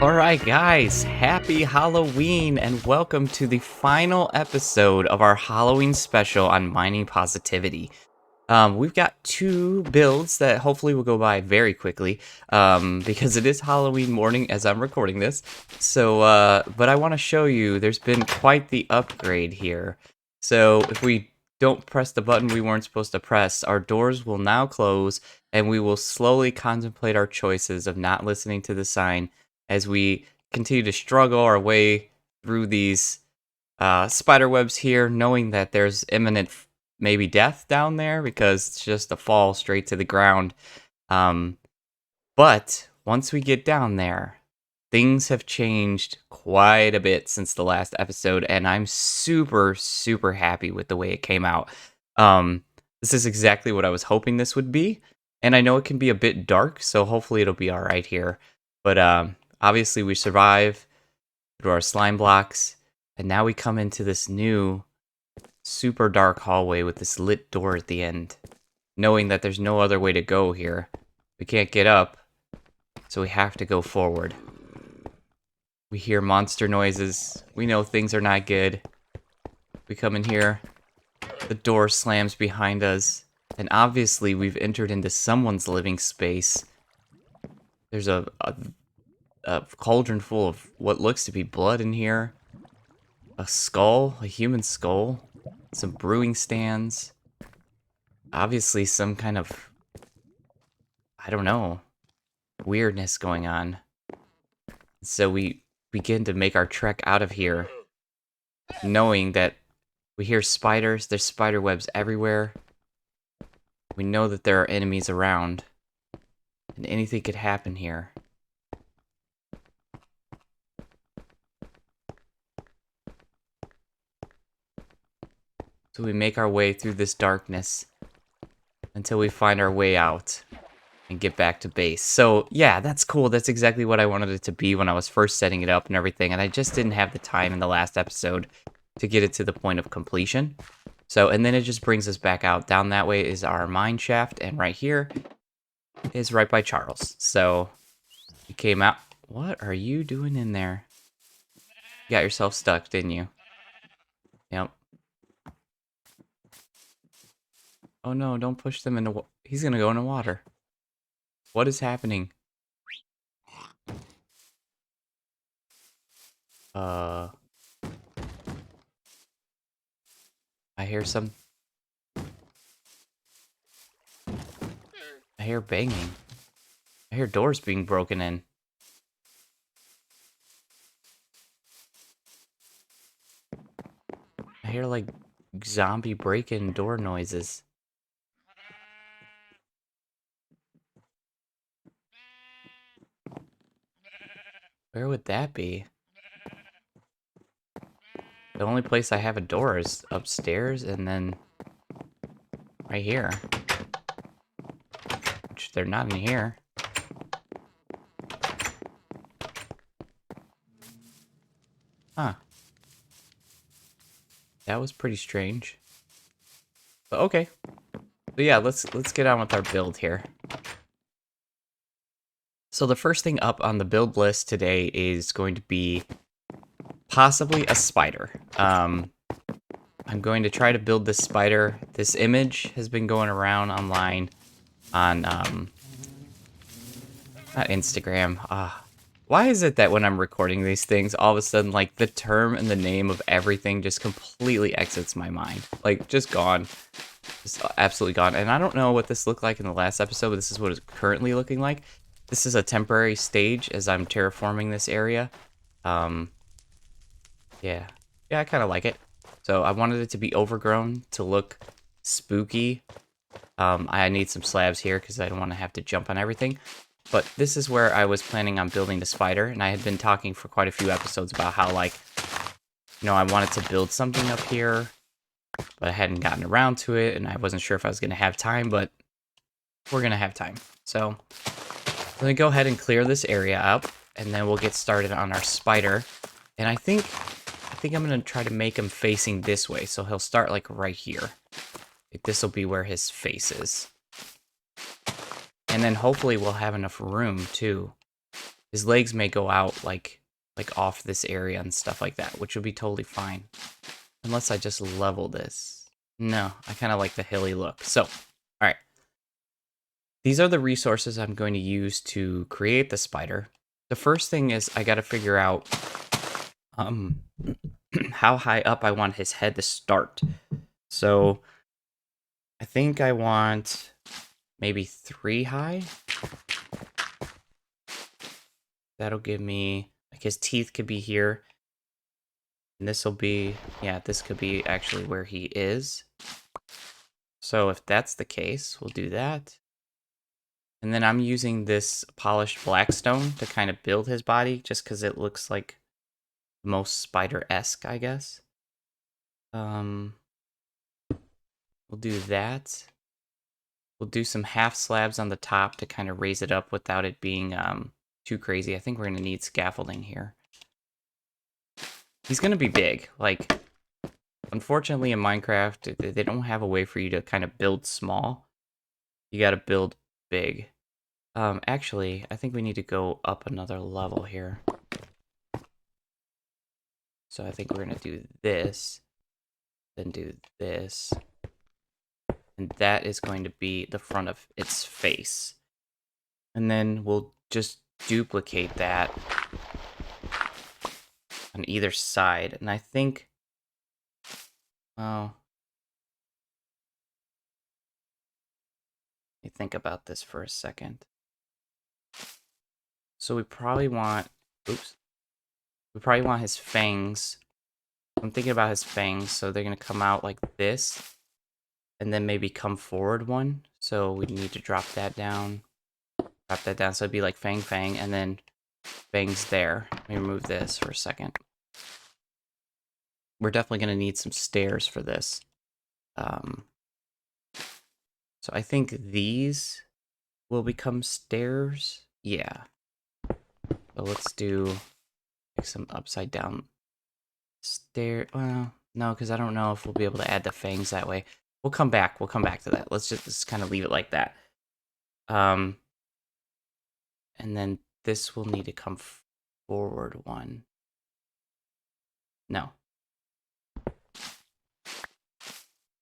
Alright guys, happy Halloween and welcome to the final episode of our Halloween special on mining positivity. We've got two builds that hopefully will go by very quickly, because it is Halloween morning as I'm recording this. So, but I want to show you there's been quite the upgrade here. So if we don't press the button we weren't supposed to press, our doors will now close and we will slowly contemplate our choices of not listening to the sign as we continue to struggle our way through these spider webs here, knowing that there's imminent maybe death down there because it's just a fall straight to the ground. But once we get down there, things have changed quite a bit since the last episode, and I'm super, super happy with the way it came out. This is exactly what I was hoping this would be, and I know it can be a bit dark, so hopefully it'll be alright here. But obviously we survive through our slime blocks, and now we come into this new super dark hallway with this lit door at the end, knowing that there's no other way to go here. We can't get up, so we have to go forward. We hear monster noises. We know things are not good. We come in here, the door slams behind us, and obviously we've entered into someone's living space. There's a cauldron full of what looks to be blood in here. A skull, a human skull. Some brewing stands. Obviously some kind of, I don't know, weirdness going on. So we begin to make our trek out of here, knowing that we hear spiders, there's spider webs everywhere. We know that there are enemies around, and anything could happen here. So we make our way through this darkness until we find our way out and get back to base. So yeah, that's cool. That's exactly what I wanted it to be when I was first setting it up and everything. And I just didn't have the time in the last episode to get it to the point of completion. So, and then it just brings us back out. Down that way is our Mineshaft, and right here is right by Charles. So you came out. What are you doing in there? You got yourself stuck, didn't you? Yep. Oh no, don't push them into he's gonna go in the water. What is happening? I hear I hear banging. I hear doors being broken in. I hear like zombie break-in door noises. Where would that be? The only place I have a door is upstairs and then right here. Which they're not in here. Huh. That was pretty strange. But okay. But yeah, let's get on with our build here. So the first thing up on the build list today is going to be possibly a spider. I'm going to try to build this spider. This image has been going around online on not Instagram. Why is it that when I'm recording these things, all of a sudden like the term and the name of everything just completely exits my mind? Like just gone. Just absolutely gone. And I don't know what this looked like in the last episode, but this is what it's currently looking like. This is a temporary stage as I'm terraforming this area. Yeah, I kind of like it. So I wanted it to be overgrown to look spooky. I need some slabs here because I don't want to have to jump on everything. But this is where I was planning on building the spider, and I had been talking for quite a few episodes about how, like, you know, I wanted to build something up here, but I hadn't gotten around to it, and I wasn't sure if I was going to have time, but we're going to have time. So let me go ahead and clear this area up, and then we'll get started on our spider. And I think think I'm going to try to make him facing this way. So he'll start like right here. Like, this will be where his face is. And then hopefully we'll have enough room too. His legs may go out like off this area and stuff like that, which would be totally fine. Unless I just level this. No, I kind of like the hilly look. So, all right. These are the resources I'm going to use to create the spider. The first thing is I got to figure out how high up I want his head to start. So I think I want maybe 3 high. That'll give me, like, his teeth could be here. And this will be, yeah, this could be actually where he is. So if that's the case, we'll do that. And then I'm using this polished blackstone to kind of build his body, just because it looks like most spider-esque, I guess. We'll do that. We'll do some half slabs on the top to kind of raise it up without it being too crazy. I think we're going to need scaffolding here. He's going to be big. Like, unfortunately in Minecraft, they don't have a way for you to kind of build small. You got to build big. Actually, I think we need to go up another level here. So I think we're going to do this, then do this. And that is going to be the front of its face. And then we'll just duplicate that on either side. And I think, oh, let me think about this for a second. So we probably want, oops, we probably want his fangs. I'm thinking about his fangs, so they're going to come out like this, and then maybe come forward one. So we need to drop that down, so it'd be like fang, fang, and then fangs there. Let me remove this for a second. We're definitely going to need some stairs for this. So I think these will become stairs. Yeah. So let's do like some upside down stair. Well, no, because I don't know if we'll be able to add the fangs that way. We'll come back. We'll come back to that. Let's just kind of leave it like that. And then this will need to come forward one. No.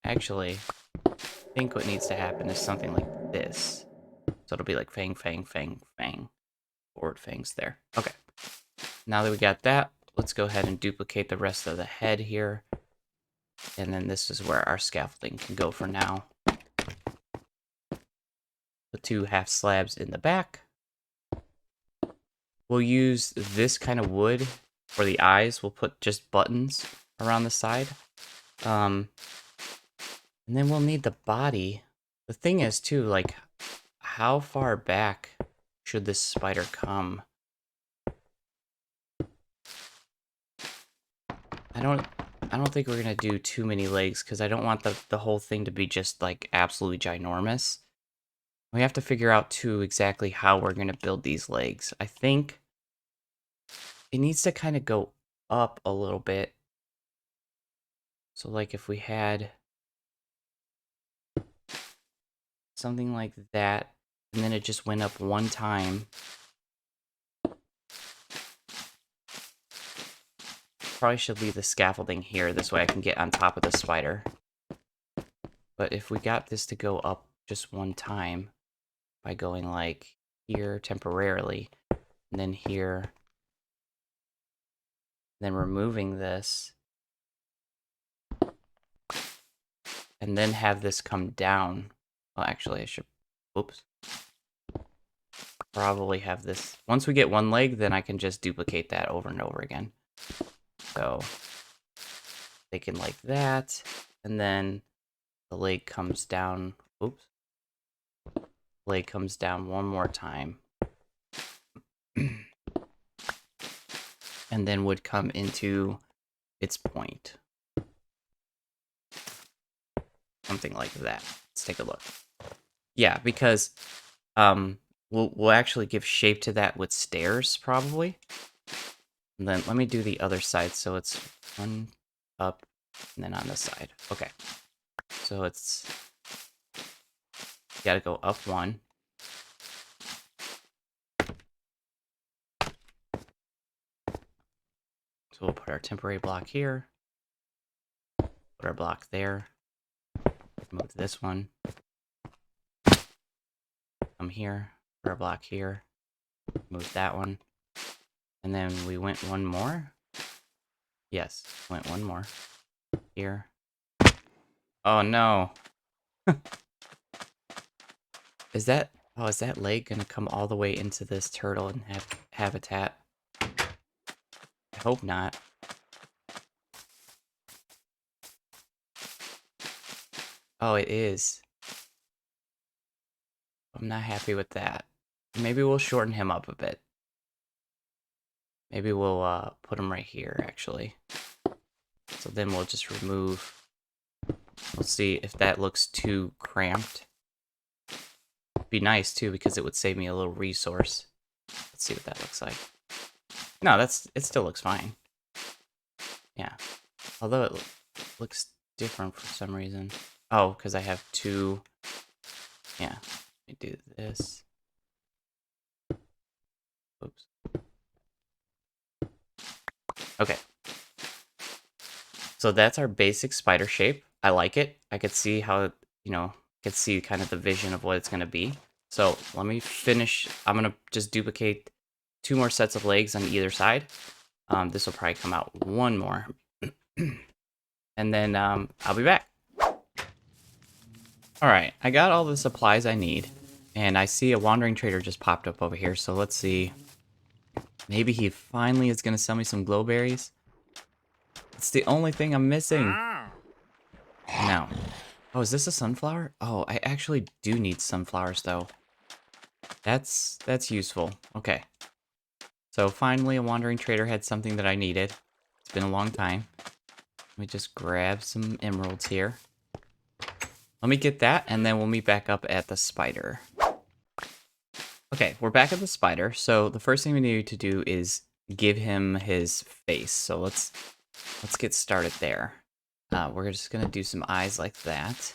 Actually, I think what needs to happen is something like this. So it'll be like fang, fang, fang, fang. Forward fangs there. Okay. Now that we got that, let's go ahead and duplicate the rest of the head here. And then this is where our scaffolding can go for now. The 2 half slabs in the back. We'll use this kind of wood for the eyes. We'll put just buttons around the side. And then we'll need the body. The thing is, too, like, how far back should this spider come? I don't think we're gonna do too many legs because I don't want the whole thing to be just like absolutely ginormous. We have to figure out too exactly how we're gonna build these legs. I think it needs to kind of go up a little bit. So like if we had something like that, and then it just went up one time. Probably should leave the scaffolding here, this way I can get on top of the spider. But if we got this to go up just one time, by going like here temporarily, and then here, then removing this, and then have this come down. Well, actually I should, oops. Probably have this, once we get one leg, then I can just duplicate that over and over again. So, thinking like that, and then the leg comes down, oops. Leg comes down one more time. And then would come into its point. Something like that. Let's take a look. Yeah, because we'll actually give shape to that with stairs, probably. And then let me do the other side. So it's one up and then on this side. Okay. So it's got to go up one. So we'll put our temporary block here. Put our block there. Move this one. Come here. Put our block here. Move that one. And then we went one more. Yes, went one more. Here. Oh no. Is that leg gonna come all the way into this turtle and have habitat? I hope not. Oh, it is. I'm not happy with that. Maybe we'll shorten him up a bit. Maybe we'll put him right here, actually. So then we'll just remove... We'll see if that looks too cramped. Be nice, too, because it would save me a little resource. Let's see what that looks like. No, it still looks fine. Yeah. Although it looks different for some reason. Oh, because I have two... Yeah. Let me do this. Oops. Okay. So that's our basic spider shape. I like it. I could see how, could see kind of the vision of what it's going to be. So let me finish. I'm going to just duplicate 2 more sets of legs on either side. This will probably come out 1 more. And then I'll be back. All right, I got all the supplies I need. And I see a wandering trader just popped up over here. So let's see. Maybe he finally is going to sell me some glowberries. It's the only thing I'm missing. No. Oh, is this a sunflower? Oh, I actually do need sunflowers, though. That's useful. Okay. So finally, a wandering trader had something that I needed. It's been a long time. Let me just grab some emeralds here. Let me get that, and then we'll meet back up at the spider. Okay, we're back at the spider. So the first thing we need to do is give him his face. So let's get started there. We're just gonna do some eyes like that,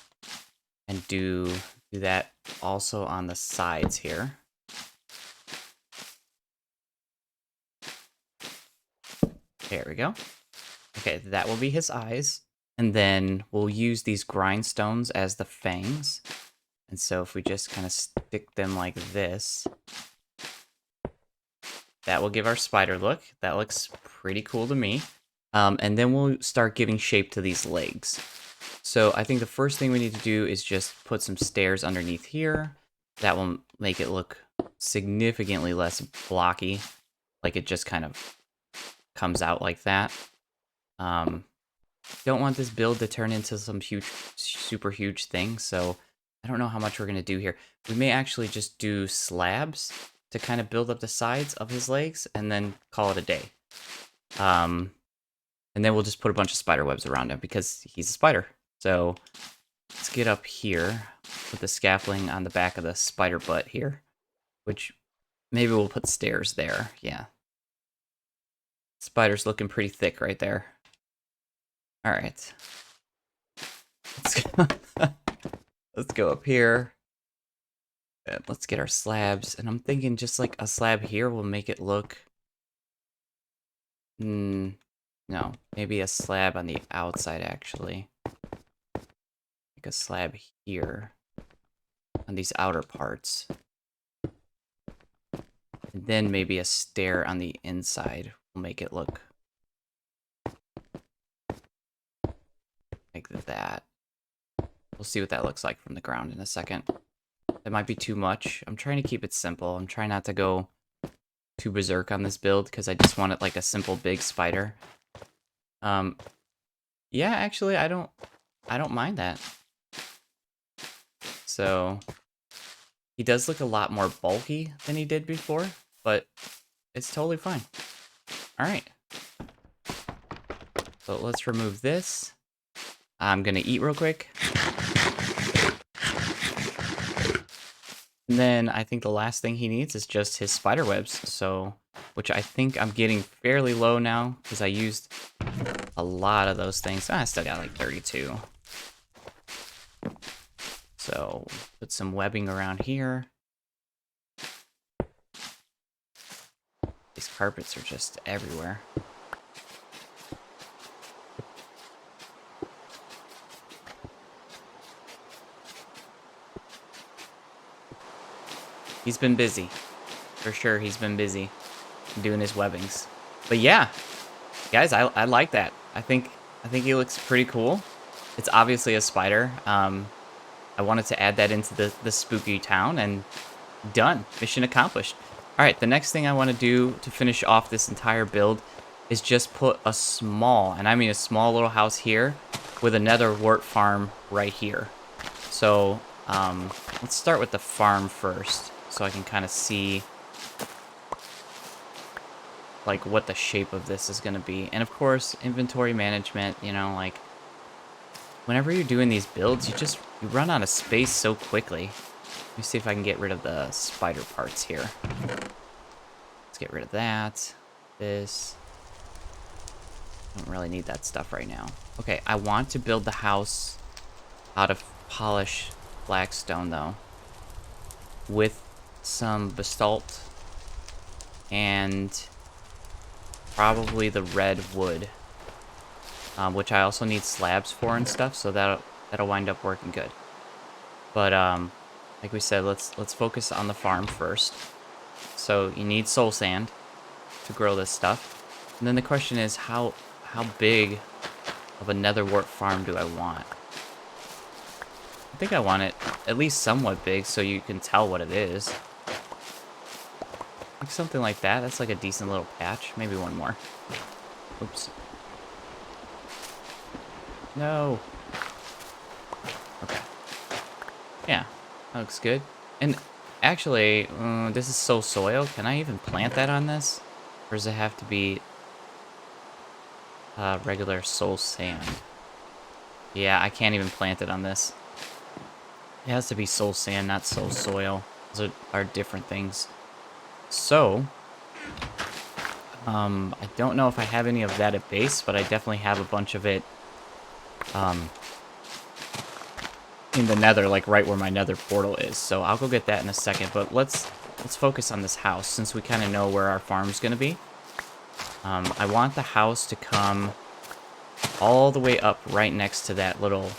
and do that also on the sides here. There we go. Okay, that will be his eyes, and then we'll use these grindstones as the fangs. And so if we just kind of stick them like this, that will give our spider look. That looks pretty cool to me. And then we'll start giving shape to these legs. So I think the first thing we need to do is just put some stairs underneath here. That will make it look significantly less blocky. Like it just kind of comes out like that. Don't want this build to turn into some super huge thing. So I don't know how much we're going to do here. We may actually just do slabs to kind of build up the sides of his legs and then call it a day. And then we'll just put a bunch of spider webs around him because he's a spider. So let's get up here, put the scaffolding on the back of the spider butt here, which maybe we'll put stairs there. Yeah. Spider's looking pretty thick right there. All right. Let's go up here. And let's get our slabs. And I'm thinking just like a slab here will make it look... No, maybe a slab on the outside, actually. Like a slab here on these outer parts. And then maybe a stair on the inside will make it look like that. We'll see what that looks like from the ground in a second. That might be too much. I'm trying to keep it simple. I'm trying not to go too berserk on this build because I just want it like a simple big spider. Yeah, actually, I don't mind that. So he does look a lot more bulky than he did before, but it's totally fine. All right. So let's remove this. I'm gonna eat real quick. And then I think the last thing he needs is just his spider webs. So which I think I'm getting fairly low now because I used a lot of those things. I still got like 32. So put some webbing around here. These carpets are just everywhere. He's been busy. For sure, he's been busy doing his webbings. But yeah, guys, I like that. I think he looks pretty cool. It's obviously a spider. I wanted to add that into the spooky town, and done. Mission accomplished. All right, the next thing I want to do to finish off this entire build is just put a small, and I mean a small little house here with a Nether Wart farm right here. So let's start with the farm first, so I can kind of see like what the shape of this is going to be. And of course, inventory management, you know, like whenever you're doing these builds, you run out of space so quickly. Let me see if I can get rid of the spider parts here. Let's get rid of that. This. Don't really need that stuff right now. Okay, I want to build the house out of polished blackstone, though. With some basalt and probably the red wood. Which I also need slabs for and stuff, so that'll wind up working good. But, like we said, let's focus on the farm first. So you need soul sand to grow this stuff. And then the question is, how big of a Nether Wart farm do I want? I think I want it at least somewhat big so you can tell what it is. Like something like that. That's like a decent little patch. Maybe one more. Oops. No. Okay. Yeah, that looks good. And actually, this is soul soil. Can I even plant that on this? Or does it have to be regular soul sand? Yeah, I can't even plant it on this. It has to be soul sand, not soul soil. Those are different things. So, I don't know if I have any of that at base, but I definitely have a bunch of it in the nether, like right where my nether portal is. So I'll go get that in a second, but let's focus on this house since we kind of know where our farm's gonna be. I want the house to come all the way up right next to that little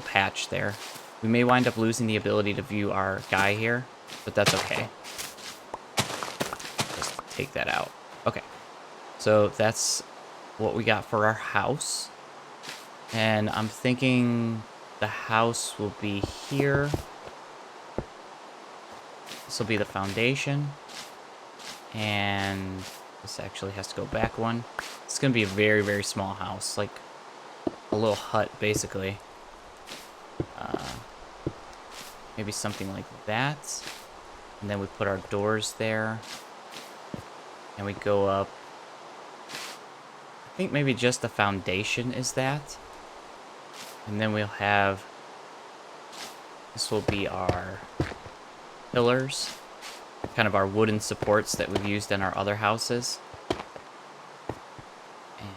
patch there. We may wind up losing the ability to view our guy here, but that's okay. Just take that out. Okay, so that's what we got for our house. And I'm thinking the house will be here. This will be the foundation. And this actually has to go back one. It's going to be a very, very small house. Like a little hut, basically. Maybe something like that. And then we put our doors there. And we go up. I think maybe just the foundation is that. And then we'll have... This will be our pillars. Kind of our wooden supports that we've used in our other houses.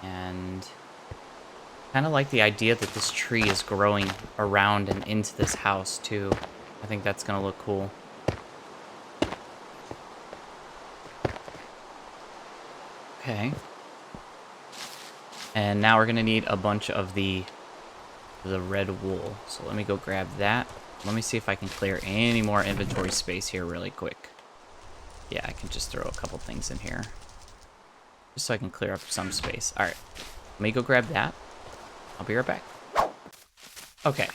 And kind of like the idea that this tree is growing around and into this house too. I think that's gonna look cool. Okay. And now we're gonna need a bunch of the red wool. So let me go grab that. Let me see if I can clear any more inventory space here really quick. Yeah, I can just throw a couple things in here. Just so I can clear up some space. Alright. Let me go grab that. I'll be right back. Okay.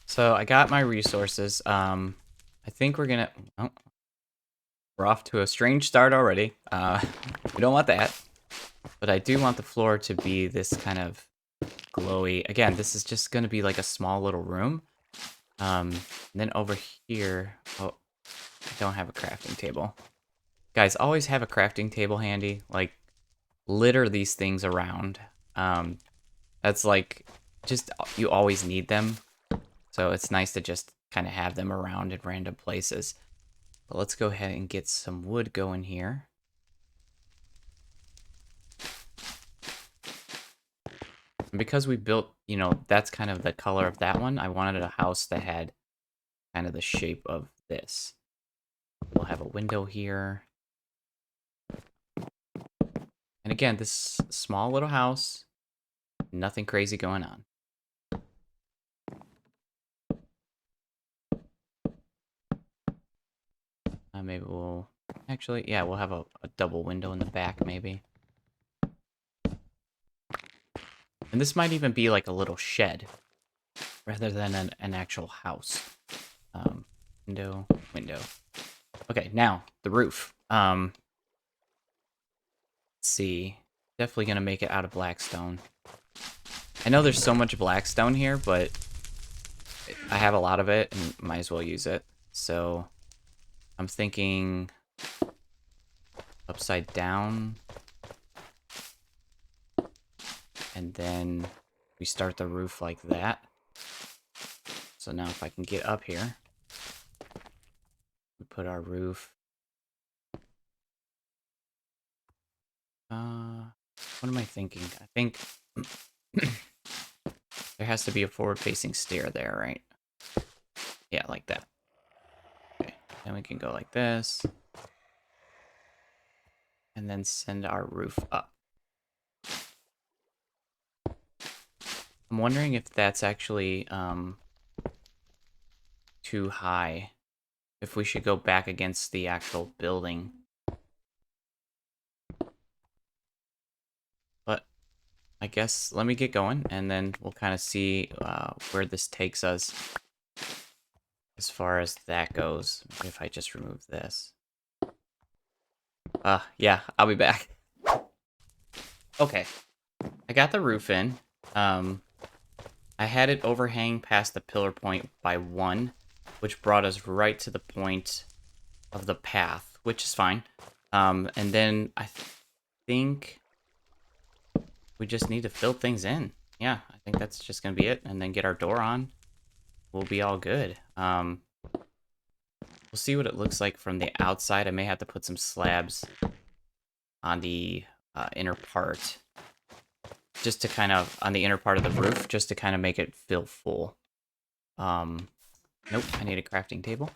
So I got my resources. I think we're gonna... Oh. We're off to a strange start already. We don't want that. But I do want the floor to be this kind of glowy. Again, this is just gonna be like a small little room. And then over here... Oh, I don't have a crafting table. Guys, always have a crafting table handy. Like, litter these things around. That's like, just, you always need them. So it's nice to just kind of have them around in random places. But let's go ahead and get some wood going here. And because we built, you know, that's kind of the color of that one, I wanted a house that had kind of the shape of this. We'll have a window here. And again, this small little house, nothing crazy going on. Maybe we'll... Actually, yeah, we'll have a double window in the back, maybe. And this might even be like a little shed, rather than an actual house. Window, window. Okay, now, the roof. Let's see. Definitely gonna make it out of blackstone. I know there's so much blackstone here, but I have a lot of it and might as well use it. So I'm thinking upside down. And then we start the roof like that. So now if I can get up here, we put our roof. What am I thinking? I think there has to be a forward-facing stair there, right? Yeah, like that. Okay, then we can go like this. And then send our roof up. I'm wondering if that's actually too high. If we should go back against the actual building. But I guess let me get going, and then we'll kind of see where this takes us as far as that goes. If I just remove this. Yeah, I'll be back. Okay, I got the roof in. I had it overhang past the pillar point by 1, which brought us right to the point of the path, which is fine. And then I think we just need to fill things in. Yeah, I think that's just going to be it. And then get our door on. We'll be all good. We'll see what it looks like from the outside. I may have to put some slabs on the inner part. Just to kind of, on the inner part of the roof, just to kind of make it feel full. Nope, I need a crafting table.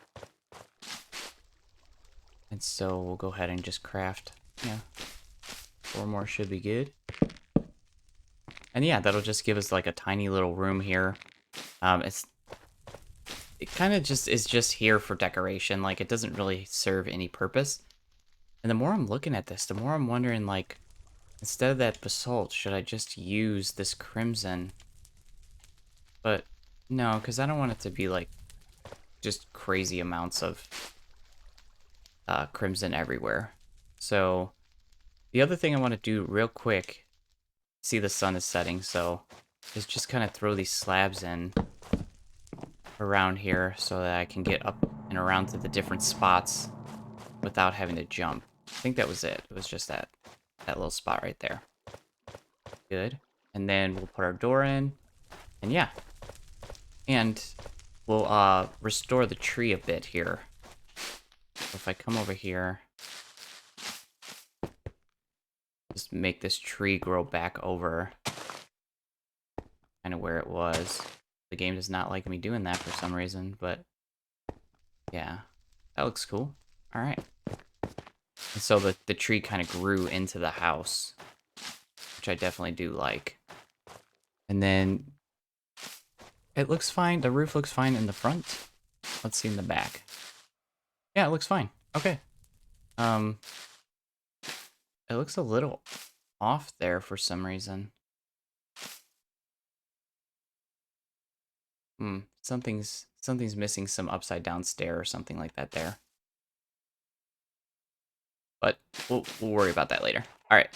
And so we'll go ahead and just craft, yeah, 4 more should be good. And yeah, that'll just give us like a tiny little room here. It kind of just is just here for decoration. Like, it doesn't really serve any purpose. And the more I'm looking at this, the more I'm wondering, like, instead of that basalt, should I just use this crimson? But no, because I don't want it to be like just crazy amounts of crimson everywhere. So the other thing I want to do real quick, see the sun is setting, so is just kind of throw these slabs in around here so that I can get up and around to the different spots without having to jump. I think that was it. It was just that little spot right there. Good. And then we'll put our door in. And yeah. And we'll restore the tree a bit here. So if I come over here, just make this tree grow back over kind of where it was. The game does not like me doing that for some reason, but yeah, that looks cool. All right. And so the tree kind of grew into the house, which I definitely do like. And then it looks fine. The roof looks fine in the front. Let's see in the back. Yeah, it looks fine. Okay. It looks a little off there for some reason. Something's missing, some upside down stair or something like that there. But we'll worry about that later. All right.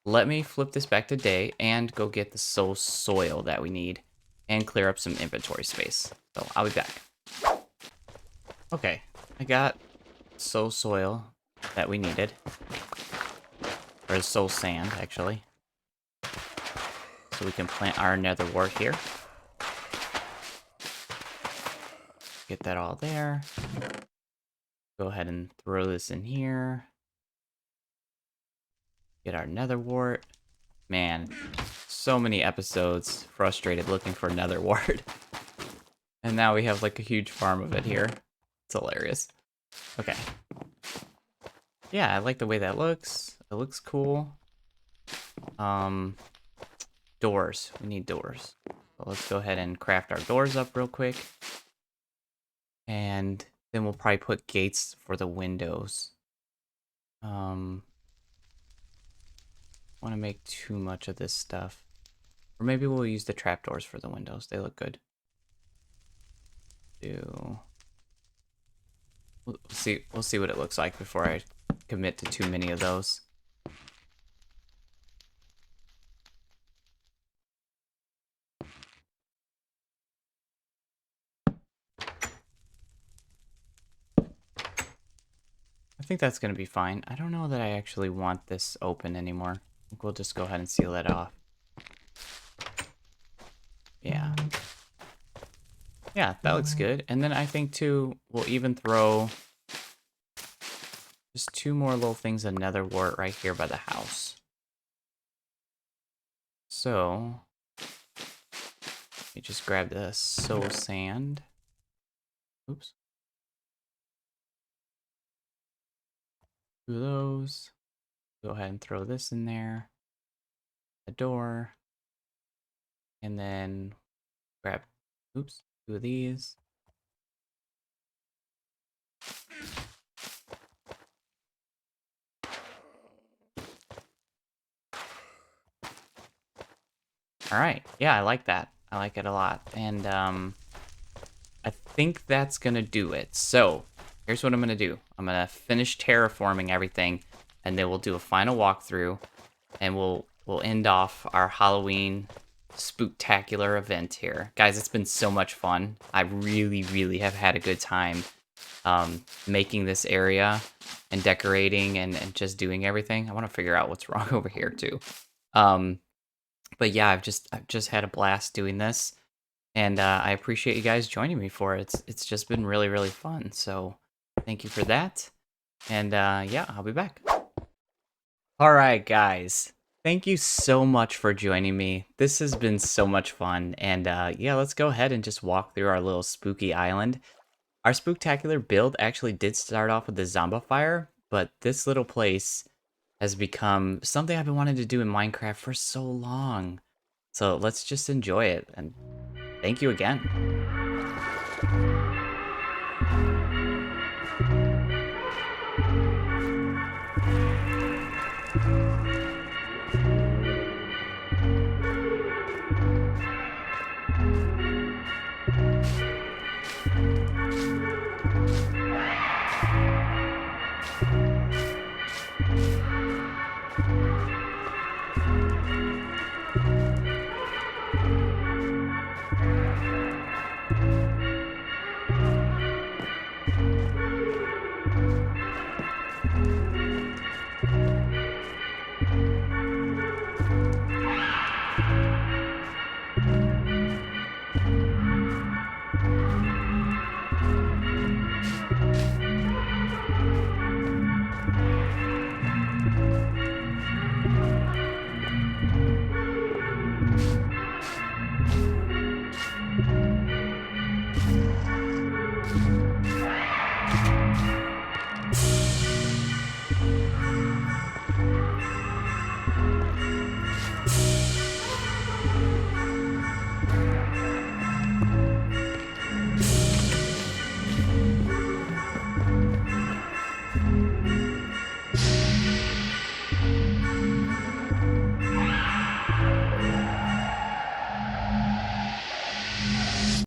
Let me flip this back to day and go get the soul soil that we need and clear up some inventory space. So I'll be back. Okay, I got soul soil that we needed. Or soul sand, actually. So we can plant our Nether Wart here. Get that all there. Go ahead and throw this in here. Get our Nether Wart. Man, so many episodes frustrated looking for Nether Wart. And now we have like a huge farm of it here. It's hilarious. Okay. Yeah, I like the way that looks. It looks cool. Doors. We need doors. So let's go ahead and craft our doors up real quick. And then we'll probably put gates for the windows. Want to make too much of this stuff. Or maybe we'll use the trapdoors for the windows. They look good. We'll see what it looks like before I commit to too many of those. I think that's going to be fine. I don't know that I actually want this open anymore. I think we'll just go ahead and seal that off. Yeah. Yeah, that looks good. And then I think, too, we'll even throw just 2 more little things of Nether Wart right here by the house. So, let me just grab the soul sand. Oops. 2 of those. Go ahead and throw this in there. The door. And then grab, oops, 2 of these. All right. Yeah, I like that. I like it a lot. And I think that's going to do it. So here's what I'm going to do. I'm going to finish terraforming everything, and then we'll do a final walkthrough, and we'll end off our Halloween spooktacular event here. Guys, it's been so much fun. I really, really have had a good time making this area and decorating and just doing everything. I want to figure out what's wrong over here too. But yeah, I've just had a blast doing this, and I appreciate you guys joining me for it. It's just been really, really fun. So thank you for that. And yeah, I'll be back. All right, guys. Thank you so much for joining me. This has been so much fun. And yeah, let's go ahead and just walk through our little spooky island. Our spooktacular build actually did start off with the Zombifier, but this little place has become something I've been wanting to do in Minecraft for so long. So let's just enjoy it, and thank you again.